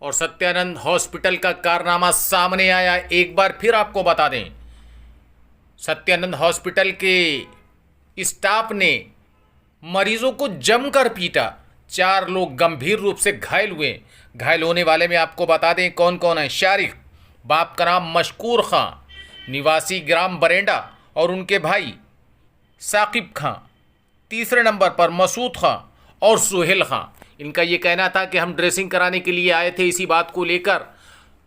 और सत्यानंद हॉस्पिटल का कारनामा सामने आया। एक बार फिर आपको बता दें, सत्यानंद हॉस्पिटल के स्टाफ ने मरीजों को जमकर पीटा। 4 लोग गंभीर रूप से घायल हुए। घायल होने वाले में आपको बता दें कौन कौन है। शारिक, बाप का नाम मशकूर खां, निवासी ग्राम बरेंडा, और उनके भाई साकिब खां। तीसरे नंबर पर मसूद खां और सुहेल खां। इनका ये कहना था कि हम ड्रेसिंग कराने के लिए आए थे। इसी बात को लेकर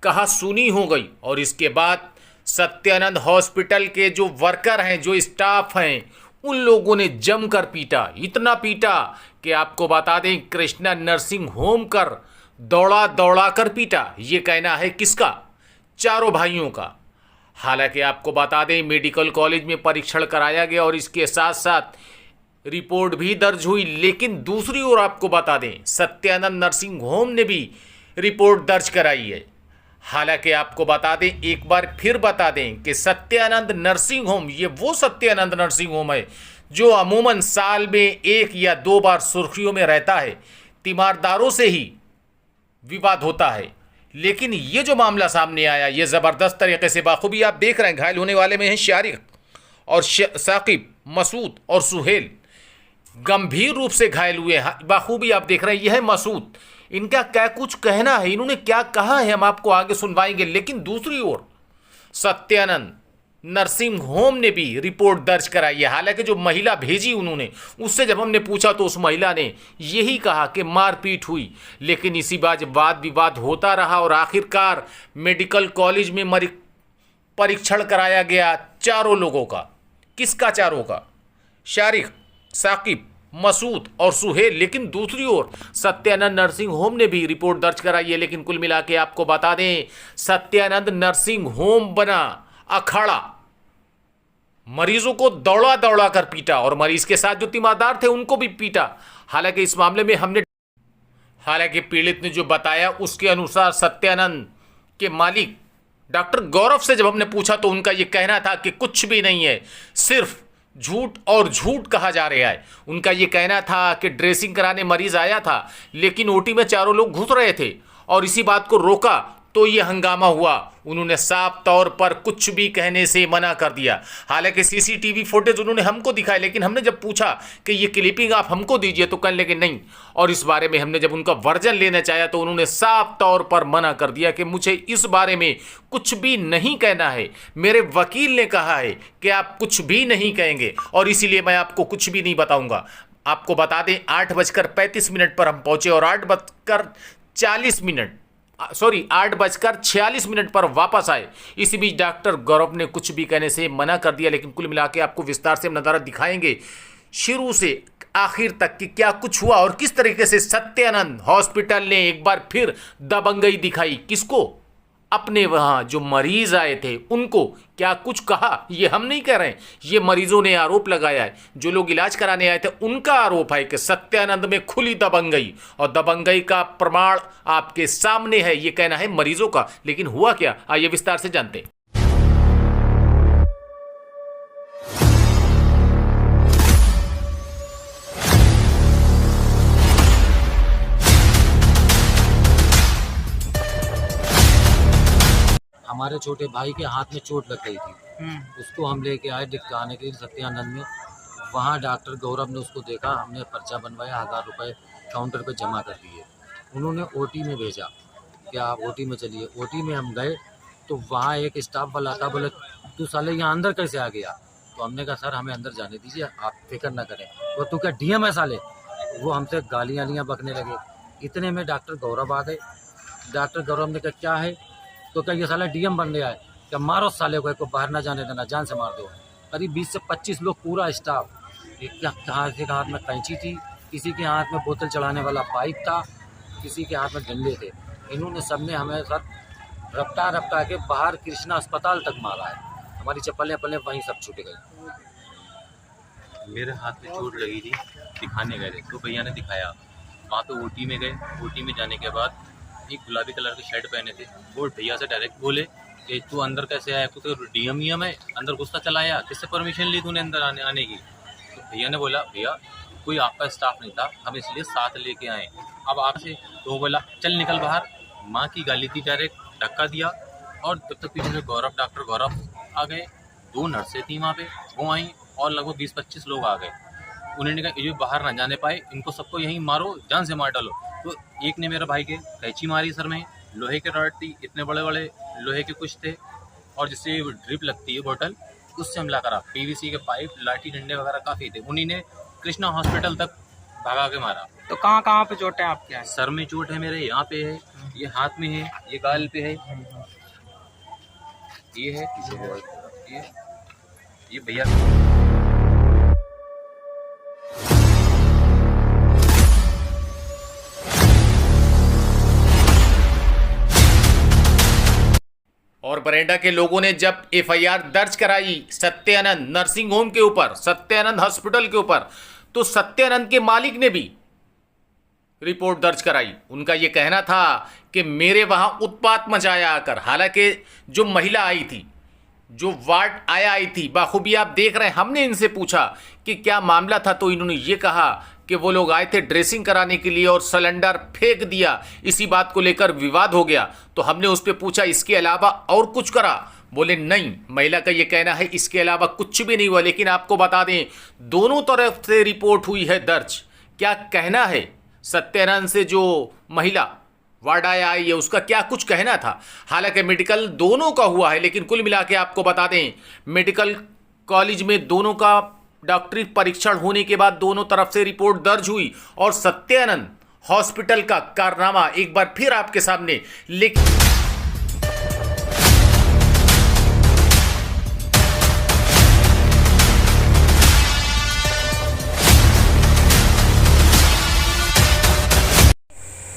कहा सुनी हो गई और इसके बाद सत्यानंद हॉस्पिटल के जो वर्कर हैं, जो स्टाफ हैं, उन लोगों ने जमकर पीटा। इतना पीटा कि आपको बता दें कृष्णा नर्सिंग होम कर दौड़ा दौड़ा कर पीटा। ये कहना है किसका? चारों भाइयों का। हालांकि आपको बता दें मेडिकल कॉलेज में परीक्षण कराया गया और इसके साथ साथ रिपोर्ट भी दर्ज हुई। लेकिन दूसरी ओर आपको बता दें सत्यानंद नर्सिंग होम ने भी रिपोर्ट दर्ज कराई है। हालांकि आपको बता दें, एक बार फिर बता दें कि सत्यानंद नर्सिंग होम, ये वो सत्यानंद नर्सिंग होम है जो अमूमन साल में 1 या 2 बार सुर्खियों में रहता है। तीमारदारों से ही विवाद होता है। लेकिन ये जो मामला सामने आया, ये ज़बरदस्त तरीके से बाखूबी आप देख रहे हैं। घायल होने वाले में हैं शारिक और साकिब, मसूद और सुहेल। गंभीर रूप से घायल हुए हैं। बाखूबी आप देख रहे हैं। यह है मसूद। इनका क्या कुछ कहना है, इन्होंने क्या कहा है, हम आपको आगे सुनवाएंगे। लेकिन दूसरी ओर सत्यानंद नर्सिंग होम ने भी रिपोर्ट दर्ज कराई है। हालांकि जो महिला भेजी उन्होंने, उससे जब हमने पूछा तो उस महिला ने यही कहा कि मारपीट हुई। लेकिन इसी बात वाद विवाद होता रहा और आखिरकार मेडिकल कॉलेज में परीक्षण कराया गया 4 लोगों का। किसका? चारों का, शारिक, साकिब, मसूद और सुहेल। लेकिन दूसरी ओर सत्यानंद नर्सिंग होम ने भी रिपोर्ट दर्ज कराई है। लेकिन कुल मिला के आपको बता दें सत्यानंद नर्सिंग होम बना अखाड़ा। मरीजों को दौड़ा दौड़ा कर पीटा और मरीज के साथ जो तीमारदार थे उनको भी पीटा। हालांकि इस मामले में हालांकि पीड़ित ने जो बताया उसके अनुसार सत्यानंद के मालिक डॉक्टर गौरव से जब हमने पूछा तो उनका यह कहना था कि कुछ भी नहीं है, सिर्फ झूठ और झूठ कहा जा रहा है। उनका यह कहना था कि ड्रेसिंग कराने मरीज आया था लेकिन ओटी में 4 लोग घुस रहे थे और इसी बात को रोका तो ये हंगामा हुआ। उन्होंने साफ तौर पर कुछ भी कहने से मना कर दिया। हालांकि सीसीटीवी फुटेज उन्होंने हमको दिखाए, लेकिन हमने जब पूछा कि ये क्लिपिंग आप हमको दीजिए तो कहने लगे नहीं। और इस बारे में हमने जब उनका वर्जन लेना चाहा तो उन्होंने साफ तौर पर मना कर दिया कि मुझे इस बारे में कुछ भी नहीं कहना है। मेरे वकील ने कहा है कि आप कुछ भी नहीं कहेंगे और इसीलिए मैं आपको कुछ भी नहीं बताऊंगा। आपको बता दें 8:35 पर हम पहुंचे और 8:46 पर वापस आए। इसी बीच डॉक्टर गौरव ने कुछ भी कहने से मना कर दिया। लेकिन कुल मिला के आपको विस्तार से नज़ारा दिखाएंगे शुरू से आखिर तक कि क्या कुछ हुआ और किस तरीके से सत्यानंद हॉस्पिटल ने एक बार फिर दबंगई दिखाई। किसको? अपने वहाँ जो मरीज आए थे उनको। क्या कुछ कहा ये हम नहीं कह रहे हैं, ये मरीजों ने आरोप लगाया है। जो लोग इलाज कराने आए थे उनका आरोप है कि सत्यानंद में खुली दबंगई, और दबंगई का प्रमाण आपके सामने है, ये कहना है मरीजों का। लेकिन हुआ क्या, आइए विस्तार से जानते हैं। हमारे छोटे भाई के हाथ में चोट लग गई थी। उसको हम लेके आए दिखाने के लिए सत्यानंद में। वहाँ डॉक्टर गौरव ने उसको देखा, हमने पर्चा बनवाया, 1000 रुपये काउंटर पे जमा कर दिए। उन्होंने ओटी में भेजा कि आप ओटी में चलिए। ओटी में हम गए तो वहाँ एक स्टाफ वाला था, बोले तू साले यहाँ अंदर कैसे आ गया? तो हमने कहा सर हमें अंदर जाने दीजिए, आप फिक्र ना करें। वो तू क्या डीएम है साले? वो हमसे गालियाँ बकने लगे। इतने में डॉक्टर गौरव आ गए। डॉक्टर गौरव ने कहा क्या है? तो क्या ये साला डीएम बन गया है क्या? मारो साले को बाहर ना जाने देना, जान से मार दो। करीब 20 से 25 लोग, पूरा स्टाफ। कहाँ के हाथ में कैंची थी, किसी के हाथ में बोतल चढ़ाने वाला पाइप था, किसी के हाथ में डंडे थे। इन्होंने सबने हमें साथ रपटा के बाहर कृष्णा अस्पताल तक मारा है। हमारी चप्पलें वहीं सब छूट गई। मेरे हाथ में चोट लगी थी, दिखाने गए तो भैया ने दिखाया। वहाँ पे ओटी में गए। ओटी में जाने के बाद एक गुलाबी कलर की शर्ट पहने थे, वो भैया से डायरेक्ट बोले कि तू अंदर कैसे आया, तू तो डीएम है, अंदर घुसता चला आया, किससे परमिशन ली तूने अंदर आने की? तो भैया ने बोला भैया कोई आपका स्टाफ नहीं था, हम इसलिए साथ लेके आए। अब आपसे तो वो बोला चल निकल बाहर। माँ की गाली थी, डायरेक्ट धक्का दिया। और जब तक पीछे से डॉक्टर गौरव आ गए, 2 नर्सें थी वहाँ पे, वो आई और लगभग 20-25 लोग आ गए। उन्होंने कहा ये बाहर ना जाने पाए, इनको सबको यहीं मारो, जान से मार डालो। तो एक ने मेरे भाई के कैंची मारी सर में, लोहे के रॉड थी, इतने बड़े बड़े लोहे के कुछ थे, और जिससे ड्रिप लगती है बोतल, उससे हमला करा। पीवीसी के पाइप, लाठी, डंडे वगैरह काफ़ी थे। उन्हीं ने कृष्णा हॉस्पिटल तक भगा के मारा। तो कहाँ कहाँ पे चोट है आपके? सर में चोट है मेरे, यहाँ पे है, ये हाथ में है, ये गाल पे है, ये है, ये भैया। और बरेंडा के लोगों ने जब एफआईआर दर्ज कराई सत्यानंद नर्सिंग होम के ऊपर, सत्यानंद हॉस्पिटल के ऊपर, तो सत्यानंद के मालिक ने भी रिपोर्ट दर्ज कराई। उनका यह कहना था कि मेरे वहां उत्पात मचाया आकर। हालांकि जो महिला आई थी, जो वार्ड आई थी, बाखूबी आप देख रहे हैं, हमने इनसे पूछा कि क्या मामला था, तो इन्होंने ये कहा कि वो लोग आए थे ड्रेसिंग कराने के लिए और सिलेंडर फेंक दिया, इसी बात को लेकर विवाद हो गया। तो हमने उस पर पूछा इसके अलावा और कुछ करा? बोले नहीं। महिला का ये कहना है इसके अलावा कुछ भी नहीं हुआ। लेकिन आपको बता दें, दोनों तरफ से रिपोर्ट हुई है दर्ज। क्या कहना है सत्यानंद से जो महिला वार्ड आई है, उसका क्या कुछ कहना था? हालांकि मेडिकल दोनों का हुआ है, लेकिन कुल मिला के आपको बता दें, मेडिकल कॉलेज में दोनों का डॉक्टरी परीक्षण होने के बाद दोनों तरफ से रिपोर्ट दर्ज हुई और सत्यानंद हॉस्पिटल का कारनामा एक बार फिर आपके सामने। लेकिन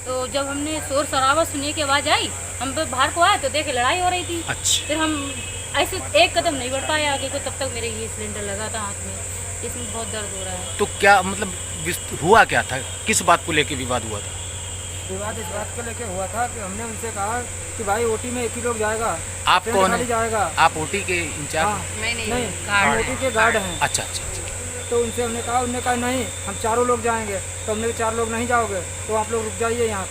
तो जब हमने शोर शराबा सुनने की आवाज आई, हम बाहर को आए तो देखे लड़ाई हो रही थी। अच्छा। फिर हम ऐसे एक कदम नहीं बढ़ पाए आगे को, तब तक मेरे ये सिलेंडर लगा था हाथ में, इसमें बहुत दर्द हो रहा है। तो क्या मतलब हुआ क्या था? किस बात को लेकर विवाद हुआ था? विवाद इस बात को लेके हुआ था कि हमने उनसे कहा कि भाई ओटी में एक ही लोग जाएगा, आप कौन है? जाएगा। आप ओटी के इंचार्ज? हाँ, नहीं गार्ड ओटी के गार्ड हैं। अच्छा अच्छा अच्छा। तो उनसे हमने कहा, उन्होंने कहा नहीं हम 4 लोग जाएंगे। तो हमने 4 लोग नहीं जाओगे तो आप लोग रुक जाइए यहाँ।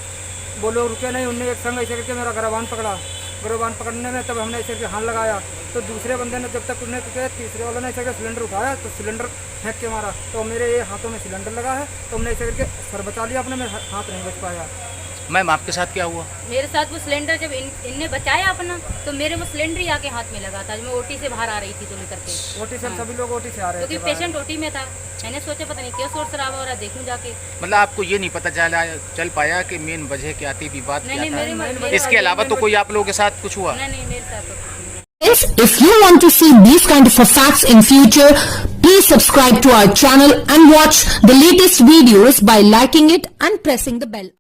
वो लोग रुके नहीं, उनने एक संग ऐसे करके मेरा गिरबान पकड़ा। गिरबान पकड़ने में तब हमने ऐसे करके हाथ लगाया, तो दूसरे बंदे ने जब तक उन्हें तीसरे वाले ने ऐसे करके सिलेंडर उठाया तो सिलेंडर फेंक के मारा। तो मेरे ये हाथों में सिलेंडर लगा है, तो हमने ऐसे करके सर बचा लिया अपने, मेरे हाथ नहीं बच पाया। मैम आपके साथ क्या हुआ? मेरे साथ वो सिलेंडर जब इनने बचाया अपना, तो मेरे वो सिलेंडर ही आके हाथ में लगा था। जब मैं ओटी से बाहर आ रही थी तो लेकर के ओटी से सभी लोग ओटी से आ रहे थे, क्योंकि पेशेंट ओटी में था। मैंने सोचा पता नहीं क्या शोर शराबा हो रहा, देखूं जाके। मतलब आपको ये नहीं पता चल पाया कि मेन वजह क्या थी, विवाद क्या नहीं, था? मेरे इसके अलावा तो कोई आप लोगों के साथ कुछ हुआ? नहीं, मेरे साथ तो If you want to see these kind of facts in future, please subscribe to our channel and watch the latest videos by liking it and pressing the bell.